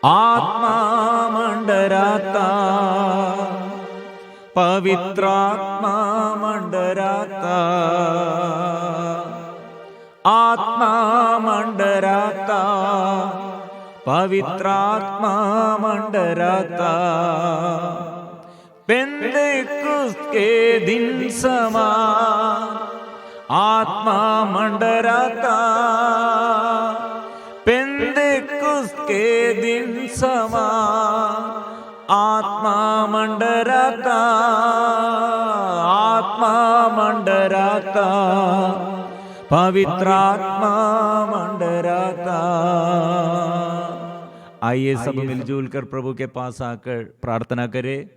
आत्मा मंडराता, पवित्रात्मा मंडराता, आत्मा मंडराता, पवित्रात्मा मंडराता। पेंतेकुस्त के दिन समान आत्मा मंडराता, पेंतेकुस्त के दिन समान आत्मा मंडराता, आत्मा मंडराता, पवित्र आत्मा मंडराता। आइए सब मिलजुल कर प्रभु के पास आकर प्रार्थना करें।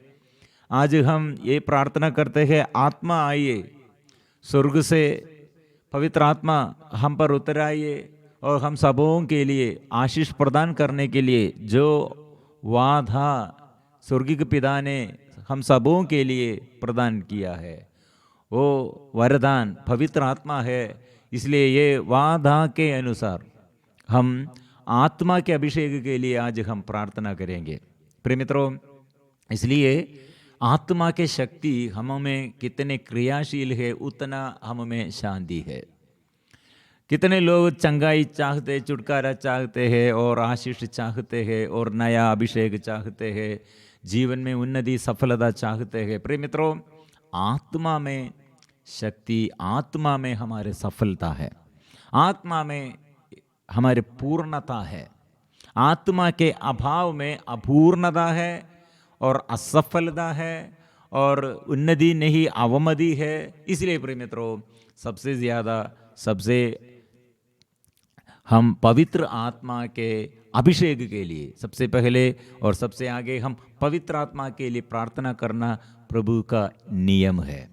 आज हम ये प्रार्थना करते हैं, आत्मा आइए, स्वर्ग से पवित्र आत्मा हम पर उतर आइए और हम सबों के लिए आशीष प्रदान करने के लिए जो वादा स्वर्गीय पिता ने हम सबों के लिए प्रदान किया है, वो वरदान पवित्र आत्मा है। इसलिए ये वादा के अनुसार हम आत्मा के अभिषेक के लिए आज हम प्रार्थना करेंगे। प्रिय मित्रों, इसलिए आत्मा के शक्ति हम में कितने क्रियाशील है, उतना हम में शांति है। कितने लोग चंगाई चाहते, छुटकारा चाहते हैं और आशीष चाहते हैं और नया अभिषेक चाहते हैं, जीवन में उन्नति सफलता चाहते हैं। प्रिय मित्रों, आत्मा में शक्ति, आत्मा में हमारे सफलता है, आत्मा में हमारे पूर्णता है। आत्मा के अभाव में अपूर्णता है और असफलता है और उन्नति नहीं, अवमति है। इसलिए प्रिय मित्रों, सबसे ज़्यादा सबसे हम पवित्र आत्मा के अभिषेक के लिए सबसे पहले और सबसे आगे हम पवित्र आत्मा के लिए प्रार्थना करना प्रभु का नियम है।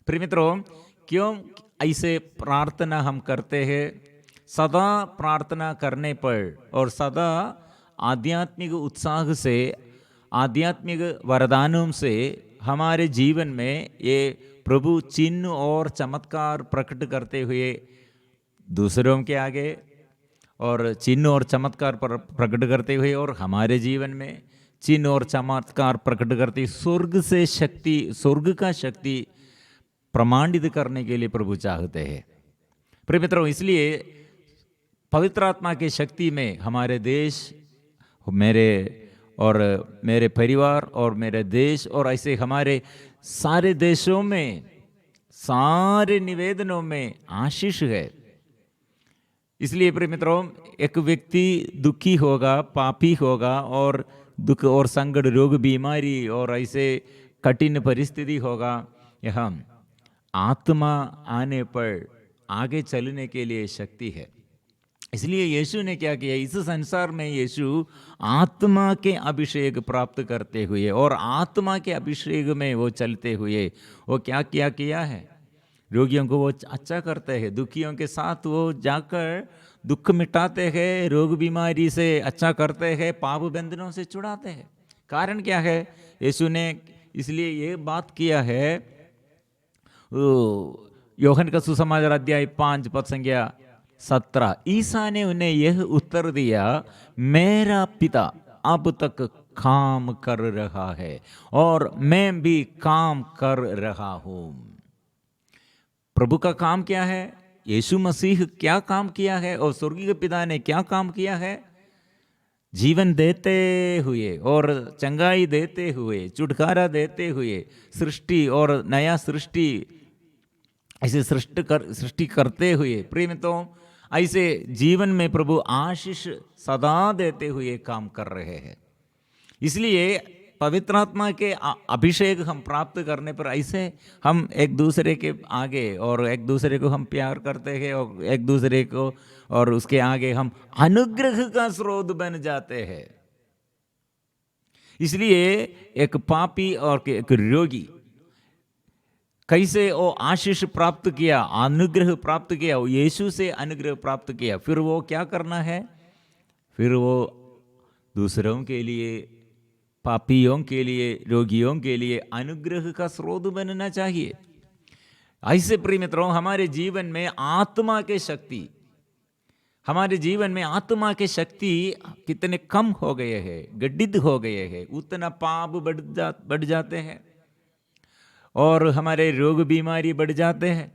प्रिय मित्रों, क्यों ऐसे प्रार्थना हम करते हैं? सदा प्रार्थना करने पर और सदा आध्यात्मिक उत्साह से, आध्यात्मिक वरदानों से हमारे जीवन में ये प्रभु चिन्ह और चमत्कार प्रकट करते हुए दूसरों के आगे और चिन्ह और चमत्कार प्रकट करते हुए और हमारे जीवन में चिन्ह और चमत्कार प्रकट करते स्वर्ग से शक्ति, स्वर्ग का शक्ति प्रमाणित करने के लिए प्रभु चाहते हैं। प्रिय मित्रों, इसलिए पवित्र आत्मा की शक्ति में हमारे देश, मेरे परिवार और मेरे देश और ऐसे हमारे सारे देशों में, सारे निवेदनों में आशीष है। इसलिए प्रिय मित्रों, एक व्यक्ति दुखी होगा, पापी होगा और दुख और संकट, रोग, बीमारी और ऐसे कठिन परिस्थिति होगा, यहाँ आत्मा आने पर आगे चलने के लिए शक्ति है। इसलिए यीशु ने क्या किया? इस संसार में यीशु आत्मा के अभिषेक प्राप्त करते हुए और आत्मा के अभिषेक में वो चलते हुए वो क्या किया है? रोगियों को वो अच्छा करते हैं, दुखियों के साथ वो जाकर दुख मिटाते हैं, रोग बीमारी से अच्छा करते हैं, पाप बंधनों से छुड़ाते हैं। कारण क्या है? यीशु ने इसलिए ये बात किया है। यूहन्ना का सुसमाचार अध्याय 5 पद संख्या 17, ईसा ने उन्हें यह उत्तर दिया, मेरा पिता अब तक काम कर रहा है और मैं भी काम कर रहा हूं। प्रभु का काम क्या है? यीशु मसीह क्या काम किया है और स्वर्गीय पिता ने क्या काम किया है? जीवन देते हुए और चंगाई देते हुए, छुटकारा देते हुए, सृष्टि और नया सृष्टि ऐसे सृष्टि करते हुए, प्रिय मित्रों, ऐसे जीवन में प्रभु आशीष सदा देते हुए काम कर रहे हैं। इसलिए पवित्र आत्मा के अभिषेक हम प्राप्त करने पर ऐसे हम एक दूसरे के आगे और एक दूसरे को हम प्यार करते हैं और एक दूसरे को और उसके आगे हम अनुग्रह का स्रोत बन जाते हैं। इसलिए एक पापी और एक रोगी कैसे वो आशीष प्राप्त किया, अनुग्रह प्राप्त किया, वो यीशु से अनुग्रह प्राप्त किया, फिर वो क्या करना है? फिर वो दूसरों के लिए, पापियों के लिए, रोगियों के लिए अनुग्रह का स्रोत बनना चाहिए। ऐसे प्रिय मित्रों, हमारे जीवन में आत्मा के शक्ति हमारे जीवन में आत्मा की शक्ति कितने कम हो गए हैं, गड्ढित हो गए हैं, उतना पाप बढ़ जाते हैं और हमारे रोग बीमारी बढ़ जाते हैं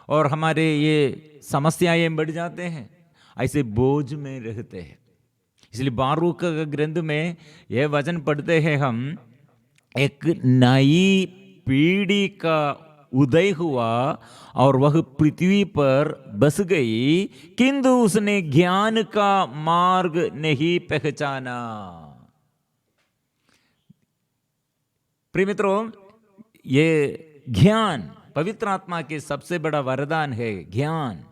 और हमारे ये समस्याएं बढ़ जाते हैं, ऐसे बोझ में रहते हैं। इसलिए बारूक का ग्रंथ में यह वचन पढ़ते हैं हम, एक नई पीढ़ी का उदय हुआ और वह पृथ्वी पर बस गई, किंतु उसने ज्ञान का मार्ग नहीं पहचाना। प्रिय मित्रों, ये ज्ञान पवित्र आत्मा के सबसे बड़ा वरदान है, ज्ञान।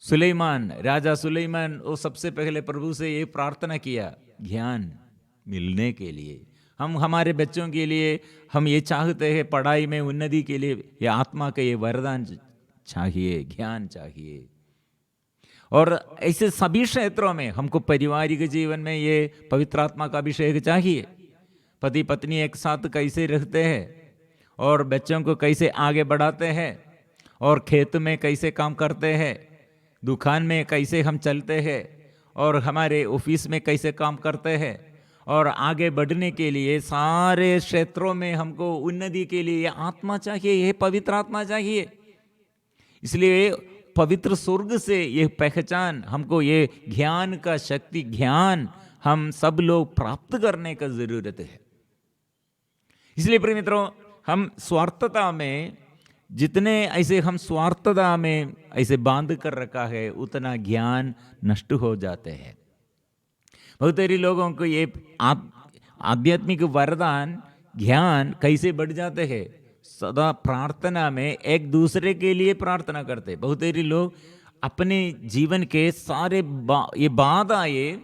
सुलेमान, राजा सुलेमान, वो सबसे पहले प्रभु से ये प्रार्थना किया ज्ञान मिलने के लिए। हम हमारे बच्चों के लिए हम ये चाहते हैं, पढ़ाई में उन्नति के लिए ये आत्मा का ये वरदान चाहिए, ज्ञान चाहिए। और ऐसे सभी क्षेत्रों में हमको पारिवारिक जीवन में ये पवित्र आत्मा का अभिषेक चाहिए। पति पत्नी एक साथ कैसे रहते हैं और बच्चों को कैसे आगे बढ़ाते हैं, और खेत में कैसे काम करते हैं, दुकान में कैसे हम चलते हैं, और हमारे ऑफिस में कैसे काम करते हैं, और आगे बढ़ने के लिए सारे क्षेत्रों में हमको उन्नति के लिए ये आत्मा चाहिए, ये पवित्र आत्मा चाहिए। इसलिए पवित्र स्वर्ग से ये पहचान, हमको ये ज्ञान का शक्ति, ज्ञान हम सब लोग प्राप्त करने का जरूरत है। इसलिए प्रिय मित्रों, हम स्वार्थता में जितने ऐसे हम स्वार्थता में ऐसे बांध कर रखा है, उतना ज्ञान नष्ट हो जाते हैं। बहुत सारे लोगों को ये आध्यात्मिक वरदान ज्ञान कैसे बढ़ जाते हैं, सदा प्रार्थना में एक दूसरे के लिए प्रार्थना करते। बहुत सारे लोग अपने जीवन के सारे ये बाधा ये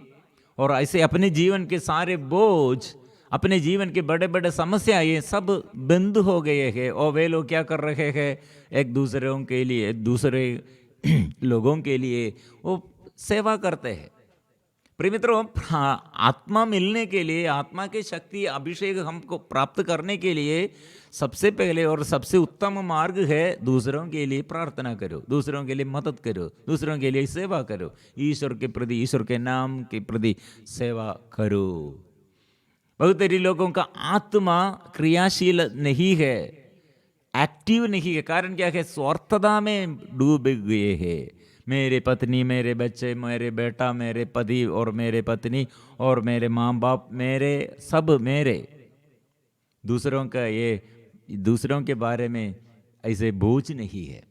और ऐसे अपने जीवन के सारे बोझ, अपने जीवन के बड़े बड़े समस्या ये सब बंद हो गए हैं, और वे लोग क्या कर रहे हैं, एक दूसरों के लिए, दूसरे लोगों के लिए वो सेवा करते हैं। प्रिय मित्रों, आत्मा मिलने के लिए, आत्मा की शक्ति अभिषेक हमको प्राप्त करने के लिए सबसे पहले और सबसे उत्तम मार्ग है दूसरों के लिए प्रार्थना करो, दूसरों के लिए मदद करो, दूसरों के लिए सेवा करो, ईश्वर के प्रति, ईश्वर के नाम के प्रति सेवा करो। बहुत सारे लोगों का आत्मा क्रियाशील नहीं है, एक्टिव नहीं है। कारण क्या है, स्वार्थता में डूब गए हैं। मेरे पत्नी, मेरे बच्चे, मेरे बेटा, मेरे पति और मेरे पत्नी और मेरे माँ बाप, मेरे सब मेरे, दूसरों का ये, दूसरों के बारे में ऐसे बोझ नहीं है।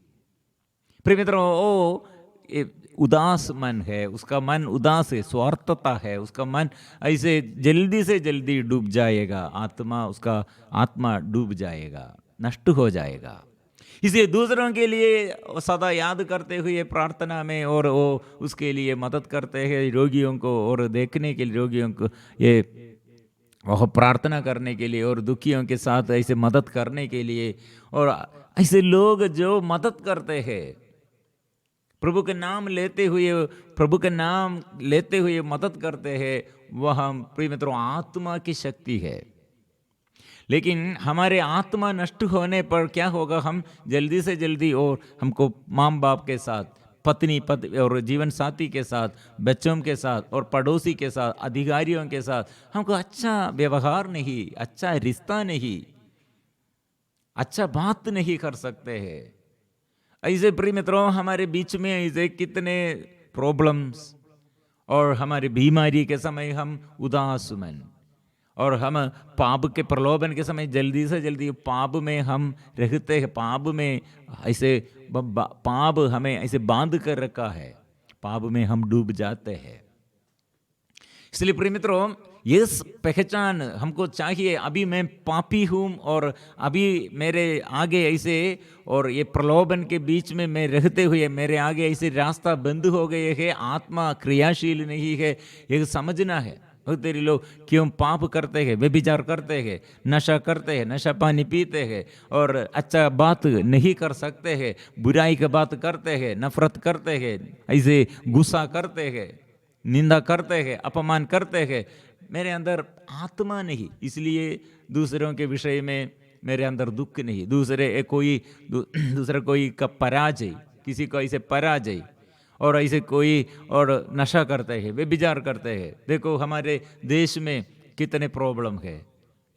प्रिय मित्रों, वो उदास मन है, उसका मन उदास है, स्वार्थता है, उसका मन ऐसे जल्दी से जल्दी डूब जाएगा, आत्मा, उसका आत्मा डूब जाएगा, नष्ट हो जाएगा। इसलिए दूसरों के लिए सदा याद करते हुए प्रार्थना में, और वो उसके लिए मदद करते हैं रोगियों को, और देखने के लिए रोगियों को ये वह प्रार्थना करने के लिए, और दुखियों के साथ ऐसे मदद करने के लिए। और ऐसे लोग जो मदद करते हैं, प्रभु के नाम लेते हुए, प्रभु के नाम लेते हुए मदद करते हैं, वह हम प्रिय मित्रों आत्मा की शक्ति है। लेकिन हमारे आत्मा नष्ट होने पर क्या होगा, हम जल्दी से जल्दी, और हमको माँ बाप के साथ, पत्नी और जीवन साथी के साथ, बच्चों के साथ और पड़ोसी के साथ, अधिकारियों के साथ हमको अच्छा व्यवहार नहीं, अच्छा रिश्ता नहीं, अच्छा बात नहीं कर सकते हैं। ऐसे प्रिय मित्रों, हमारे बीच में ऐसे कितने प्रॉब्लम्स, और हमारी बीमारी के समय हम उदास मन, और हम पाप के प्रलोभन के समय जल्दी से जल्दी पाप में हम रहते हैं। पाप में ऐसे पाप हमें ऐसे बांध कर रखा है, पाप में हम डूब जाते हैं। इसलिए प्रिय मित्रों, ये पहचान हमको चाहिए, अभी मैं पापी हूँ और अभी मेरे आगे ऐसे, और ये प्रलोभन के बीच में मैं रहते हुए मेरे आगे ऐसे रास्ता बंद हो गए है, आत्मा क्रियाशील नहीं है, ये समझना है। बहुत सारे लोग क्यों पाप करते हैं, व्यभिचार करते हैं, नशा करते हैं, नशा पानी पीते हैं, और अच्छा बात नहीं कर सकते हैं, बुराई की बात करते हैं, नफरत करते हैं, ऐसे गुस्सा करते हैं, निंदा करते हैं, अपमान करते हैं। मेरे अंदर आत्मा नहीं, इसलिए दूसरों के विषय में मेरे अंदर दुख नहीं, दूसरा कोई का पराजय, किसी को ऐसे पराजय, और ऐसे कोई और नशा करते हैं, व्यभिचार करते हैं। देखो हमारे देश में कितने प्रॉब्लम है,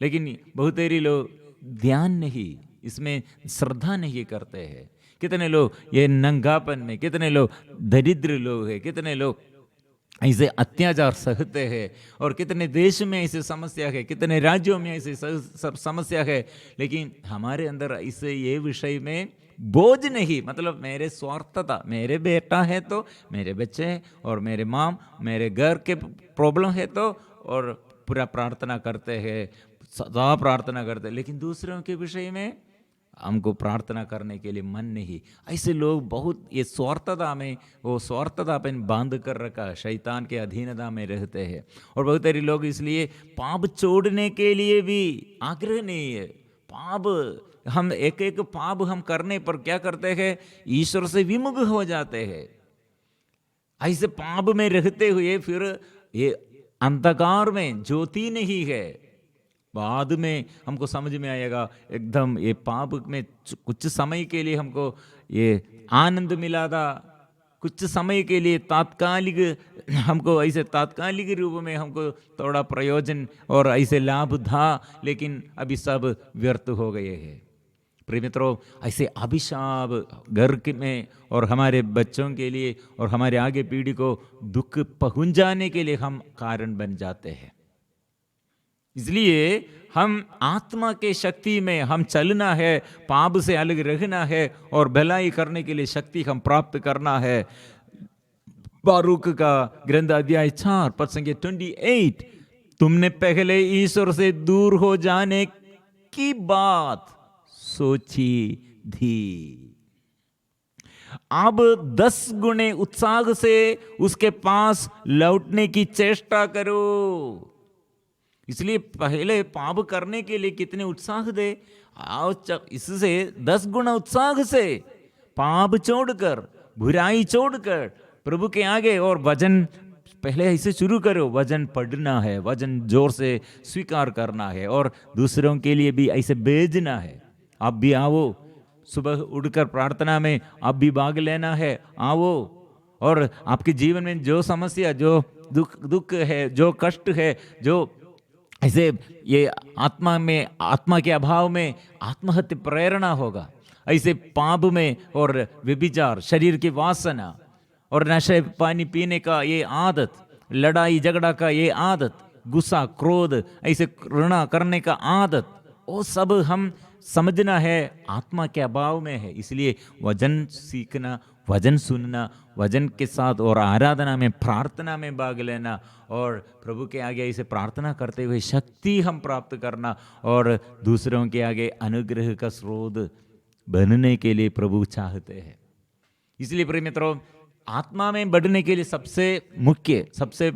लेकिन बहुतेरी लोग ध्यान नहीं, इसमें श्रद्धा नहीं करते हैं। कितने लोग ये नंगापन में, कितने लोग दरिद्र लोग हैं, कितने लोग ऐसे अत्याचार सहते हैं, और कितने देश में ऐसे समस्या है, कितने राज्यों में ऐसे समस्या है। लेकिन हमारे अंदर ऐसे ये विषय में बोझ नहीं, मतलब मेरे स्वार्थता, मेरे बेटा है तो मेरे बच्चे हैं, और मेरे माँ मेरे घर के प्रॉब्लम है तो, और पूरा प्रार्थना करते हैं, सदा प्रार्थना करते हैं, लेकिन दूसरों के विषय में हमको प्रार्थना करने के लिए मन नहीं। ऐसे लोग बहुत ये स्वार्थता में, वो स्वार्थता पे बांध कर रखा, शैतान के अधीनता में रहते हैं। और बहुत सारे लोग इसलिए पाप छोड़ने के लिए भी आग्रह नहीं है। पाप हम एक एक पाप हम करने पर क्या करते हैं, ईश्वर से विमुख हो जाते हैं। ऐसे पाप में रहते हुए फिर ये अंधकार में ज्योति नहीं है। बाद में हमको समझ में आएगा, एकदम ये पाप में कुछ समय के लिए हमको ये आनंद मिला था, कुछ समय के लिए तात्कालिक, हमको ऐसे तात्कालिक रूप में हमको थोड़ा प्रयोजन और ऐसे लाभ था, लेकिन अभी सब व्यर्थ हो गए हैं। प्रिय मित्रों, ऐसे अभिशाप घर में और हमारे बच्चों के लिए और हमारे आगे पीढ़ी को दुख पहुंचाने के लिए हम कारण बन जाते हैं। इसलिए हम आत्मा के शक्ति में हम चलना है, पाप से अलग रहना है और भलाई करने के लिए शक्ति हम प्राप्त करना है। बारूक का ग्रंथ अध्याय 4 पद संख्या 28, तुमने पहले ईश्वर से दूर हो जाने की बात सोची थी, अब 10 गुणे उत्साह से उसके पास लौटने की चेष्टा करो। इसलिए पहले पाप करने के लिए कितने उत्साह दे, इससे 10 गुना उत्साह से पाप छोड़कर, बुराई छोड़कर प्रभु के आगे, और वचन पहले ऐसे शुरू करो, वचन पढ़ना है, वचन जोर से स्वीकार करना है, और दूसरों के लिए भी ऐसे भेजना है। आप भी आओ, सुबह उठकर प्रार्थना में आप भी भाग लेना है, आओ। और आपके जीवन में जो समस्या, जो दुख है, जो कष्ट है, जो ऐसे ये आत्मा के अभाव में आत्महत्या प्रेरणा होगा, ऐसे पाप में और व्यभिचार, शरीर की वासना और नशे पानी पीने का ये आदत, लड़ाई झगड़ा का ये आदत, गुस्सा क्रोध, ऐसे घृणा करने का आदत, वो सब हम समझना है आत्मा के अभाव में है। इसलिए वचन सीखना, वचन सुनना, वचन के साथ और आराधना में, प्रार्थना में भाग लेना, और प्रभु के आगे इसे प्रार्थना करते हुए शक्ति हम प्राप्त करना, और दूसरों के आगे अनुग्रह का स्रोत बनने के लिए प्रभु चाहते हैं। इसलिए प्रिय मित्रों, आत्मा में बढ़ने के लिए सबसे मुख्य, सबसे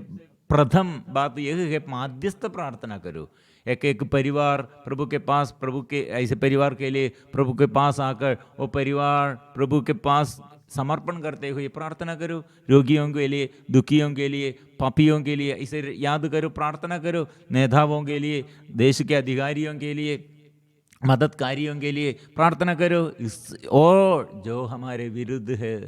प्रथम बात यह है, माध्यस्थ प्रार्थना करो। एक एक परिवार प्रभु के पास, प्रभु के ऐसे परिवार के लिए प्रभु के पास आकर वो परिवार प्रभु के पास समर्पण करते हुए प्रार्थना करो। रोगियों के लिए, दुखियों के लिए, पापियों के लिए इसे याद करो, प्रार्थना करो। नेताओं के लिए, देश के अधिकारियों के लिए, मददकारियों के लिए प्रार्थना करो। और जो हमारे विरुद्ध है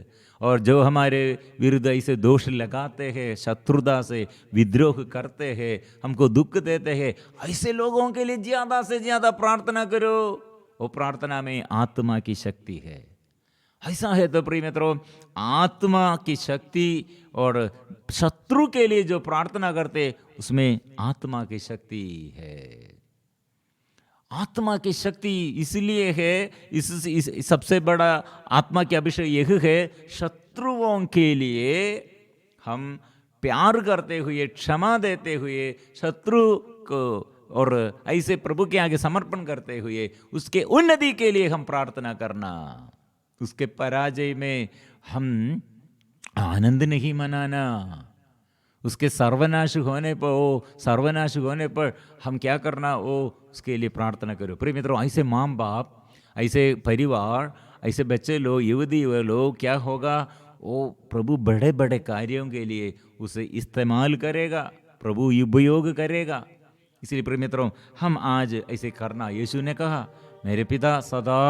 और जो हमारे विरुद्ध ऐसे दोष लगाते हैं, शत्रुता से विद्रोह करते हैं, हमको दुख देते हैं, ऐसे लोगों के लिए ज़्यादा से ज़्यादा प्रार्थना करो। वो प्रार्थना में आत्मा की शक्ति है। ऐसा है तो प्रिय मित्रों, आत्मा की शक्ति और शत्रु के लिए जो प्रार्थना करते उसमें आत्मा की शक्ति है। आत्मा की शक्ति इसलिए है, इस सबसे बड़ा आत्मा के अभिषेक यह है, शत्रुओं के लिए हम प्यार करते हुए, क्षमा देते हुए, शत्रु को और ऐसे प्रभु के आगे समर्पण करते हुए उसके उन्नति के लिए हम प्रार्थना करना। उसके पराजय में हम आनंद नहीं मनाना, उसके सर्वनाश होने पर, वो सर्वनाश होने पर हम क्या करना, वो उसके लिए प्रार्थना करो। प्रिय मित्रों, ऐसे माँ बाप, ऐसे परिवार, ऐसे बच्चे लोग, युवती लोग, क्या होगा, वो प्रभु बड़े बड़े कार्यों के लिए उसे इस्तेमाल करेगा, प्रभु उपयोग करेगा। इसलिए प्रिय मित्रों, हम आज ऐसे करना, यीशु ने कहा मेरे पिता सदा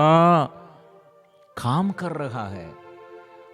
काम कर रहा है,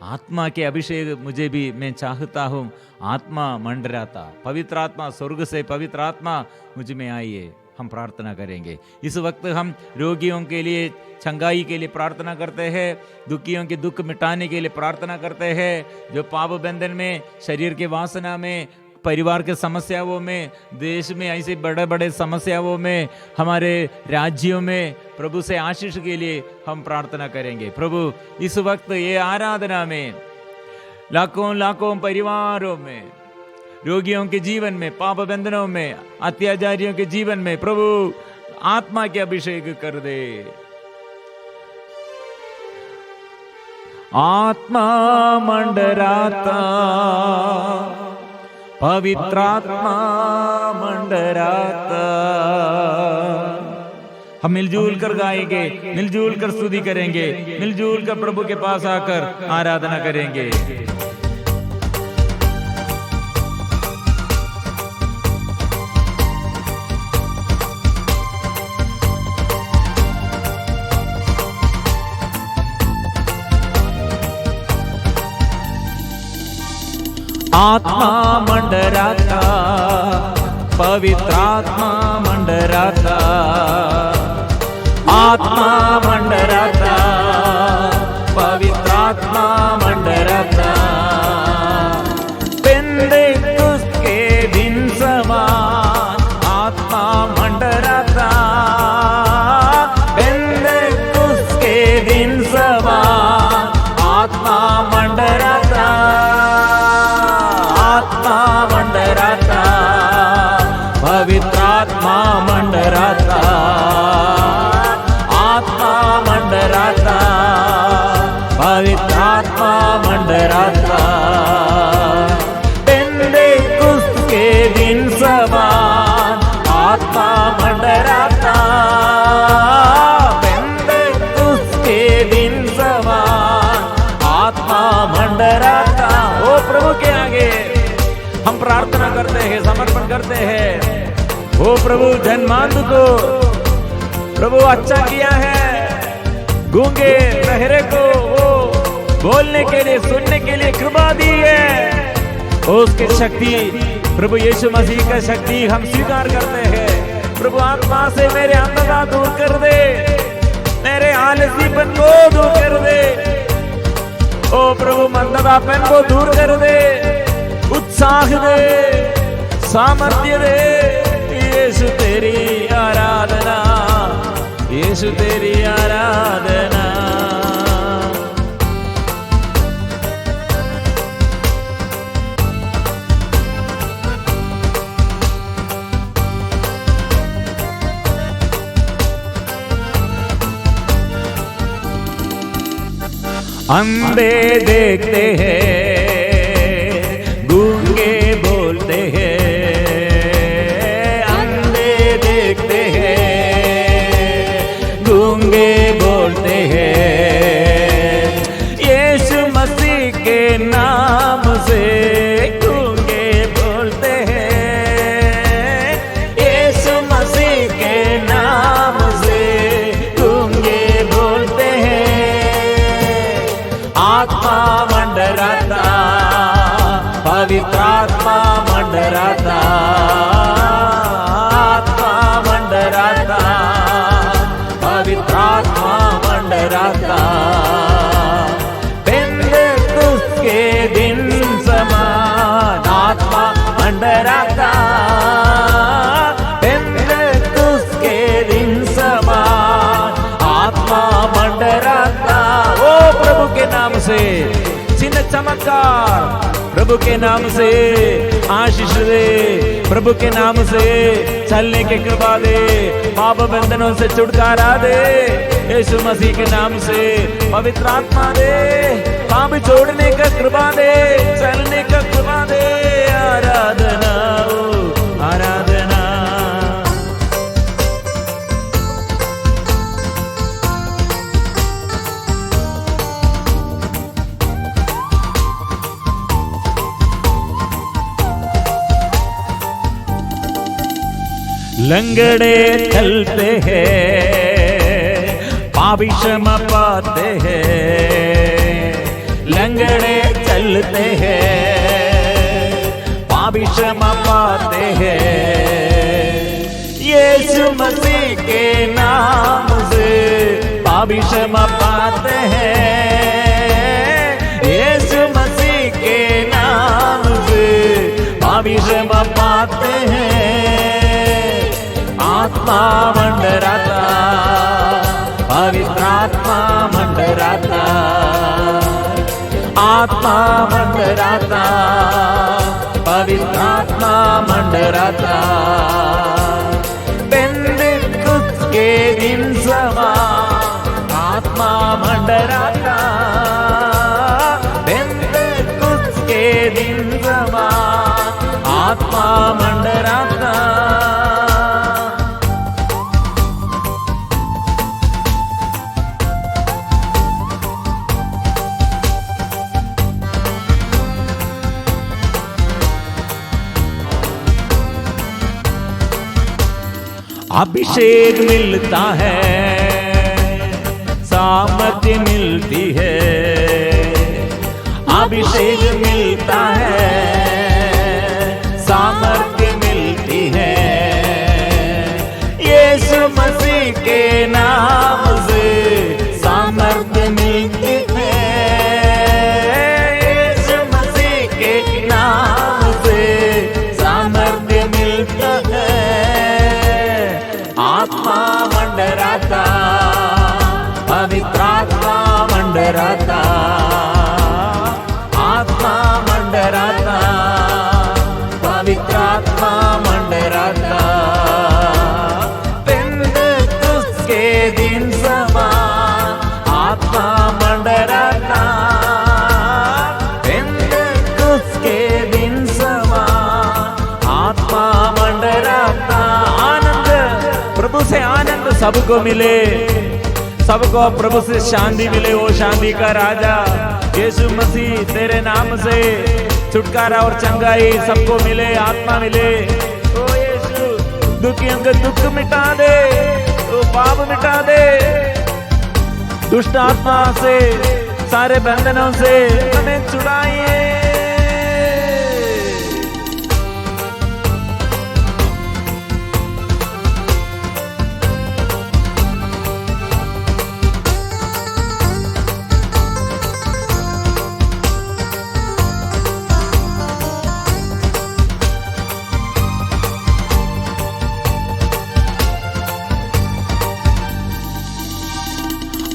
आत्मा के अभिषेक मुझे भी मैं चाहता हूँ। आत्मा मंडराता, पवित्र आत्मा, स्वर्ग से पवित्र आत्मा मुझ में आइए। हम प्रार्थना करेंगे। इस वक्त हम रोगियों के लिए चंगाई के लिए प्रार्थना करते हैं, दुखियों के दुख मिटाने के लिए प्रार्थना करते हैं, जो पाप बंधन में, शरीर के वासना में, परिवार के समस्याओं में, देश में ऐसे बड़े बड़े समस्याओं में, हमारे राज्यों में प्रभु से आशीष के लिए हम प्रार्थना करेंगे। प्रभु इस वक्त ये आराधना में लाखों लाखों परिवारों में, रोगियों के जीवन में, पाप बंधनों में, अत्याचारियों के जीवन में प्रभु आत्मा के अभिषेक कर दे। आत्मा मंडराता, पवित्र आत्मा मंडराता। हम मिलजुल कर गाएंगे, मिलजुल कर स्तुति करेंगे, मिलजुल कर प्रभु के पास आकर आराधना करेंगे। आत्मा मंडराता, पवित्र आत्मा मंडराता, आत्मा मंडराता, पवित्र आत्मा मंडराता। पेंतेकोस्त के दिन समान आत्मा मंडराता, पेंतेकोस्त के दिन समान आत्मा मंडराता, आत्मा मंडराता, पवित्र आत्मा मंडराता, आत्मा मंडराता, पवित्र आत्मा मंडराता। पेंतेकोस्त के दिन समान आत्मा मंडराता, पेंतेकोस्त के दिन समान आत्मा मंडराता। ओ प्रभु के आगे हम प्रार्थना करते हैं, समर्पण करते हैं। ओ प्रभु जन्मांध को प्रभु अच्छा किया है, गूंगे बहरे को वो बोलने के लिए, सुनने के लिए कृपा दी है। उसकी शक्ति प्रभु यीशु मसीह का शक्ति हम स्वीकार करते हैं। प्रभु आत्मा से मेरे अंधता दूर कर दे, मेरे आलसीपन को दूर कर दे। ओ प्रभु मंदतापन को दूर कर दे, उत्साह दे, सामर्थ्य दे। यीशु तेरी आराधना, यीशु तेरी आराधना। अंधे देखते हैं, गूंगे बोलते हैं, अंधे देखते हैं, गूंगे बोलते हैं। यीशु मसीह के नाम से गूंगे बोलते हैं, यीशु मसीह के नाम से गूंगे बोलते हैं। आत्मा मंडराता, पवित्र आत्मा मंडराता, आत्मा मंडराता, पवित्र आत्मा मंडराता। पेंतेकोस्त के दिन समान आत्मा मंडराता, पेंतेकोस्त के दिन समान आत्मा मंडराता। ओ प्रभु के नाम से चिन्ह चमत्कार, प्रभु के नाम से आशीष दे, प्रभु के नाम से चलने की कृपा दे, पाप बंधनों से छुटकारा दे। यीशु मसीह के नाम से पवित्र आत्मा दे, पाप छोड़ने का कृपा दे, चलने का कृपा दे। आराधना, आराधना। लंगड़े चलते हैं, पापी क्षमा पाते हैं, झगड़े चलते हैं, पापी क्षमा पाते हैं। यीशु मसीह के नाम से पापी क्षमा पाते हैं। यीशु मसीह के नाम से पापी क्षमा पाते हैं। आत्मा मंडराता, पवित्र आत्मा मंडराता, आत्मा मंडराता, पवित्र आत्मा मंडराता। पेंतिकुस्त के दिन समान आत्मा मंडराता, पेंतिकुस्त के दिन समान आत्मा मंडराता। अभिषेक मिलता है, सामर्थ्य मिलती है, अभिषेक मिलता है, सामर्थ्य मिलती है। यीशु मसीह के नाम से सामर्थ्य मिलती है। यीशु मसीह के नाम से सामर्थ्य मिलता है। आत्मा मंडराता, पवित्र आत्मा मंडराता, आत्मा मंडराता, पवित्र आत्मा मंडराता। पेंतिकुस्त के दिन समान आत्मा मंडराता, पेंतिकुस्त के दिन समान आत्मा मंडराता। प्रभु से आनंद सबको मिले, सबको प्रभु से शांति मिले। वो शांति का राजा यीशु मसीह, तेरे नाम से छुटकारा और चंगाई सबको मिले, आत्मा मिले। ओ यीशु, दुखियों का दुख मिटा दे, ओ पाप मिटा दे, दुष्ट आत्मा से, सारे बंधनों से हमें छुड़ाइए।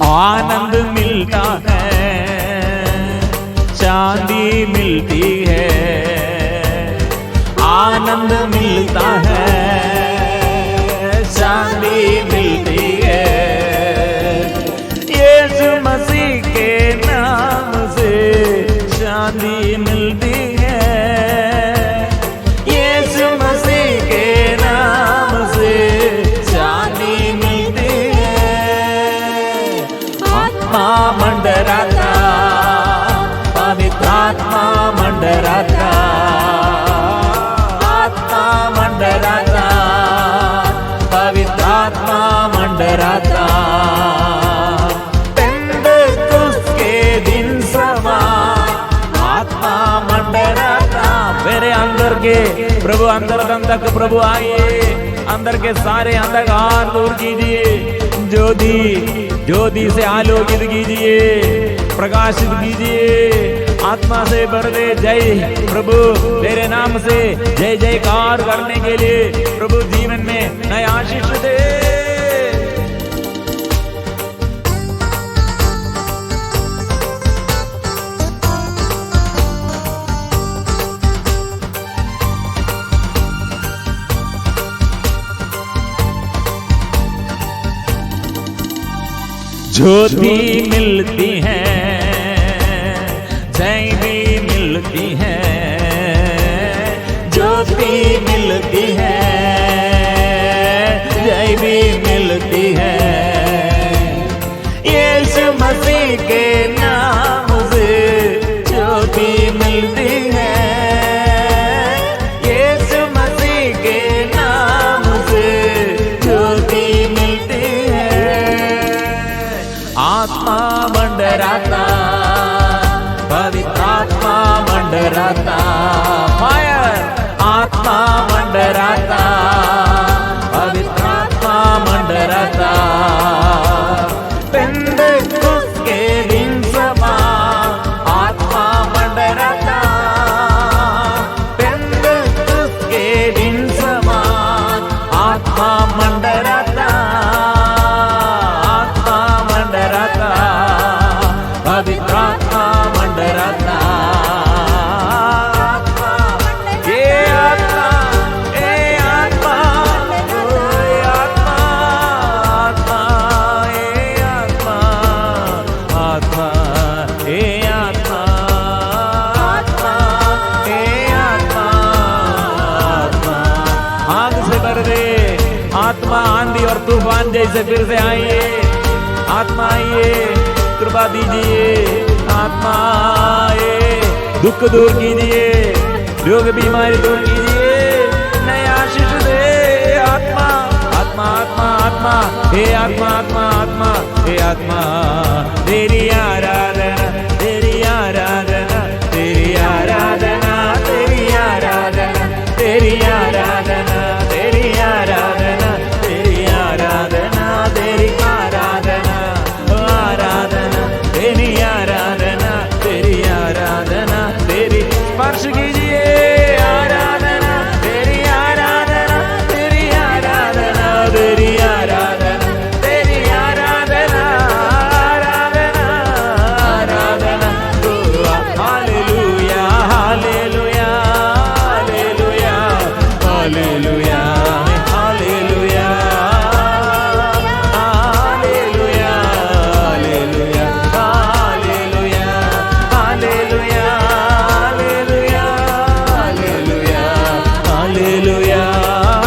आनंद मिलता है, शांति मिलती है, आनंद मिलता है, शांति मिलती है। यीशु मसीह के नाम से शांति मिलती है। यीशु मसीह के नाम से शांति मिलती है। आत्मा मंडराता, पवित्र आत्मा मंडराता, आत्मा मंडराता, पवित्र आत्मा मंडराता। पेंतिकुस्त के दिन समान आत्मा मंडराता। मेरे अंदर के प्रभु, अंदर तक प्रभु आइए, अंदर के सारे अंधकार दूर कीजिए, ज्योति से आलोकित कीजिए, प्रकाशित कीजिए, आत्मा से भर दे। जय प्रभु, तेरे नाम से जय जयकार करने के लिए प्रभु जीवन में नया आशीष दे। ज्योति मिलती है, जय भी मिलती है, ज्योति मिलती है, जय भी मिलती है। यीशु मसीह के नाम से ज्योति मिलती है। यीशु मसीह के नाम से ज्योति मिलती है। आत्मा मंडराता, मंडराता, फायर, आत्मा मंडराता, पवित्र आत्मा मंडराता, पेंटेकोस्त के दिन समान आत्मा मंडराता, पेंटेकोस्त के दिन समान आत्मा मंडराता, आत्मा मंडराता, पवित्र आत्मा मंडराता, ये आत्मा, ये आत्मा, ये आत्मा, आत्मा, ये आत्मा, आत्मा, ये आत्मा, आत्मा, ये आत्मा, आत्मा, आग से भर दे आत्मा, आंधी और तूफान जैसे फिर से आइए, आत्मा आइए, कृपा दीजिए, आत्मा आए, दुख दूर कीजिए, रोग बीमारी दूर कीजिए, नया आशीष दे, आत्मा, आत्मा, आत्मा, आत्मा, हे आत्मा, आत्मा, आत्मा, हे आत्मा, तेरी आराधना, तेरी आराधना, तेरी आराधना, तेरी आराधना, तेरी आराधना, तेरी आराधना, तेरी आराधना, तेरी आराधना, आराधना, तेरी आराधना, तेरी आराधना, तेरी स्पर्श कीजिए, आराधना, तेरी आराधना, तेरी आराधना, तेरी आराधना, तेरी आराधना, आराधना, आराधना, hallelujah, hallelujah, hallelujah, hallelujah, hallelujah, hallelujah, hallelujah, hallelujah, hallelujah, hallelujah,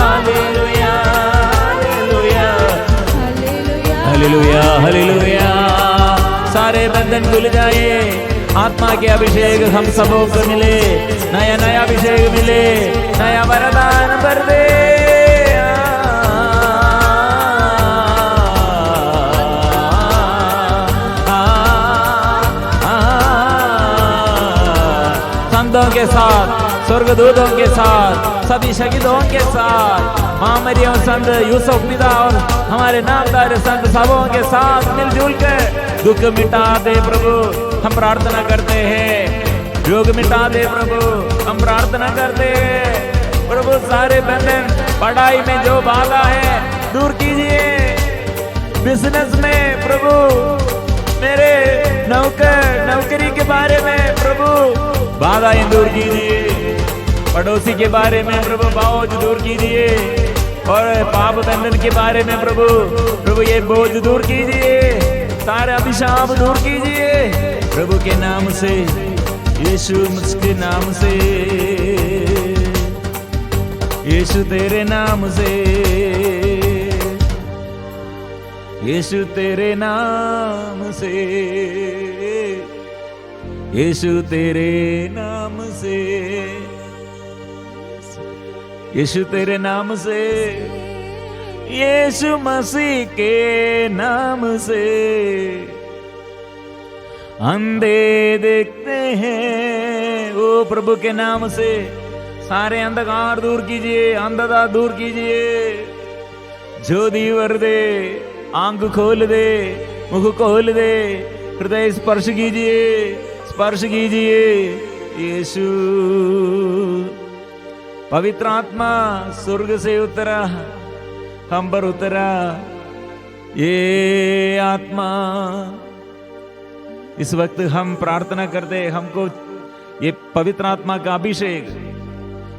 hallelujah, hallelujah, hallelujah, hallelujah, सारे बंधन भूल जाए, आत्मा के अभिषेक हम सबों को मिले, नया नया अभिषेक मिले, नया वरदान भर दे, संतों के साथ, स्वर्गदूतों के साथ, सभी शहीदों के साथ, महामरियों संत यूसुफ पिता और हमारे नामदार संत सबों के साथ मिलजुल कर दुख मिटा दे प्रभु, हम प्रार्थना करते हैं, रोग मिटा दे प्रभु, हम प्रार्थना करते हैं प्रभु, सारे बंधन पढ़ाई में जो बाधा है दूर कीजिए, बिजनेस में प्रभु, मेरे नौकरी के बारे में प्रभु बाधाएं दूर कीजिए, पड़ोसी के बारे में प्रभु बोझ दूर कीजिए, और पाप बंधन के बारे में प्रभु ये बोझ दूर कीजिए, सारे अभिशाप दूर कीजिए प्रभु के नाम से, यीशु के नाम से, यीशु तेरे नाम से, यीशु तेरे नाम से, यीशु तेरे नाम से, यीशु तेरे नाम से, यीशु मसीह के नाम से, अंधे देखते हैं, ओ प्रभु के नाम से सारे अंधकार दूर कीजिए, अंधता दूर कीजिए, ज्योति भर दे, आंख खोल दे, मुख खोल दे, हृदय स्पर्श कीजिए, स्पर्श कीजिए, यीशु पवित्र आत्मा स्वर्ग से उतरा, हम पर उतरा, ये आत्मा, इस वक्त हम प्रार्थना करते, हमको ये पवित्र आत्मा का अभिषेक,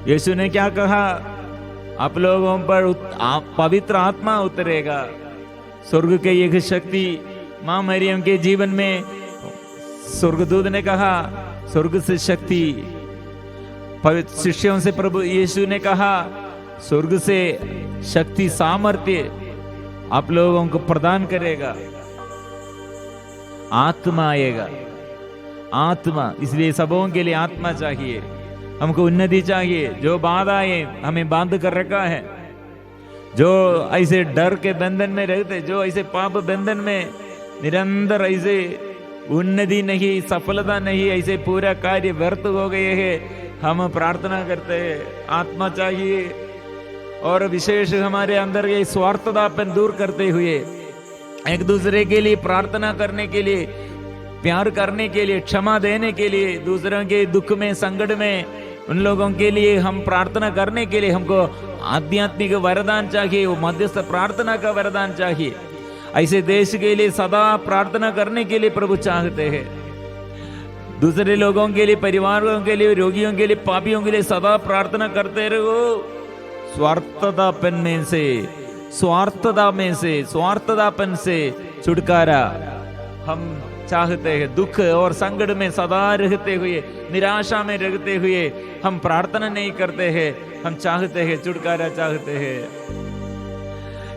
यीशु ने क्या कहा, आप लोगों पर पवित्र आत्मा उतरेगा, स्वर्ग के एक शक्ति मां मरियम के जीवन में, स्वर्गदूत ने कहा स्वर्ग से शक्ति, पवित्र शिष्यों से प्रभु यीशु ने कहा स्वर्ग से शक्ति सामर्थ्य आप लोगों को प्रदान करेगा, आत्मा आएगा, आत्मा, इसलिए सबों के लिए आत्मा चाहिए, हमको उन्नति चाहिए, जो बाधाएं हमें बांध कर रखा है, जो ऐसे डर के बंधन में रहते, जो ऐसे पाप बंधन में निरंतर ऐसे उन्नति नहीं, सफलता नहीं, ऐसे पूरा कार्य व्यर्थ हो गए हैं। हम प्रार्थना करते हैं आत्मा चाहिए, और विशेष हमारे अंदर ये स्वार्थतापन दूर करते हुए एक दूसरे के लिए प्रार्थना करने के लिए, प्यार करने के लिए, क्षमा देने के लिए, दूसरों के दुख में संकट में उन लोगों के लिए हम प्रार्थना करने के लिए हमको आध्यात्मिक वरदान चाहिए, वो मध्यस्थ प्रार्थना का वरदान चाहिए। ऐसे देश के लिए सदा प्रार्थना करने के लिए प्रभु चाहते हैं। दूसरे लोगों के लिए, परिवारों के लिए, रोगियों के लिए, पापियों के लिए सदा प्रार्थना करते रहो। स्वार्थतापन में से, स्वार्थतापन से छुटकारा हम चाहते हैं। दुख और संकट में सदा रहते हुए, निराशा में रहते हुए हम प्रार्थना नहीं करते हैं, हम चाहते हैं छुटकारा चाहते हैं।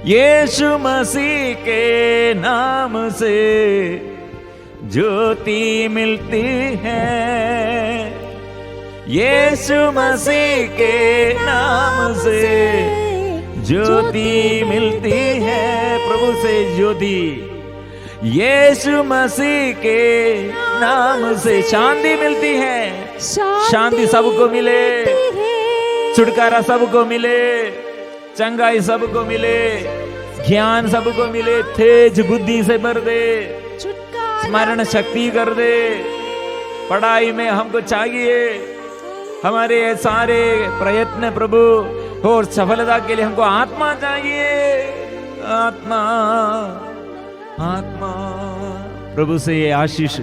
यीशु मसीह के नाम से ज्योति मिलती है, यीशु मसीह के नाम से ज्योति मिलती है, प्रभु से ज्योति। यीशु मसीह के नाम से शांति मिलती है, शांति सबको मिले, छुटकारा सबको मिले, चंगाई सबको मिले, ज्ञान सबको मिले, तेज बुद्धि से भर दे, स्मरण शक्ति कर दे। पढ़ाई में हमको चाहिए, हमारे सारे प्रयत्न प्रभु और सफलता के लिए हमको आत्मा चाहिए, आत्मा आत्मा। प्रभु से ये आशीष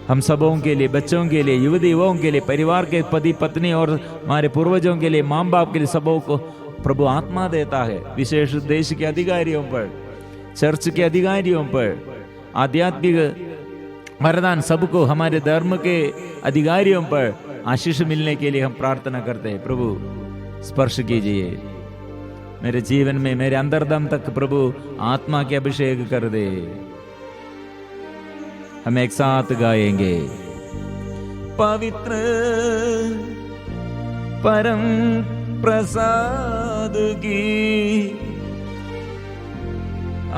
हम सबों के लिए, बच्चों के लिए, युवती युवाओं के लिए, परिवार के पति पत्नी और हमारे पूर्वजों के लिए, माँ बाप के लिए, सबों को प्रभु आत्मा देता है। विशेष देश के अधिकारियों पर, चर्च के अधिकारियों पर आध्यात्मिक वरदान सबको, हमारे धर्म के अधिकारियों पर आशीष मिलने के लिए हम प्रार्थना करते हैं। प्रभु स्पर्श कीजिए मेरे जीवन में, मेरे अंतर्दम तक प्रभु आत्मा के अभिषेक कर दे। हम एक साथ गाएंगे। पवित्र परम प्रसाद की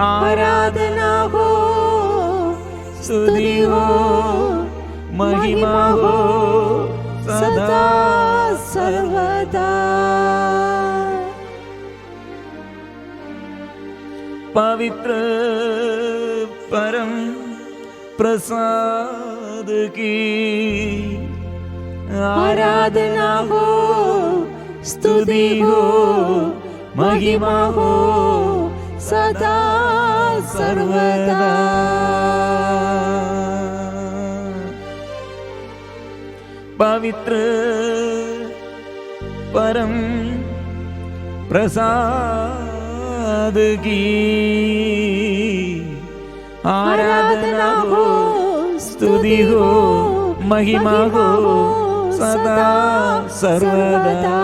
आराधना हो, स्तुति हो, महिमा हो सदा सर्वदा। पवित्र परम प्रसाद की आराधना हो, स्तुति हो, महिमा हो सदा सर्वदा। पवित्र परम प्रसाद की आराधना हो, स्तुति हो, महिमा हो सदा सर्वदा।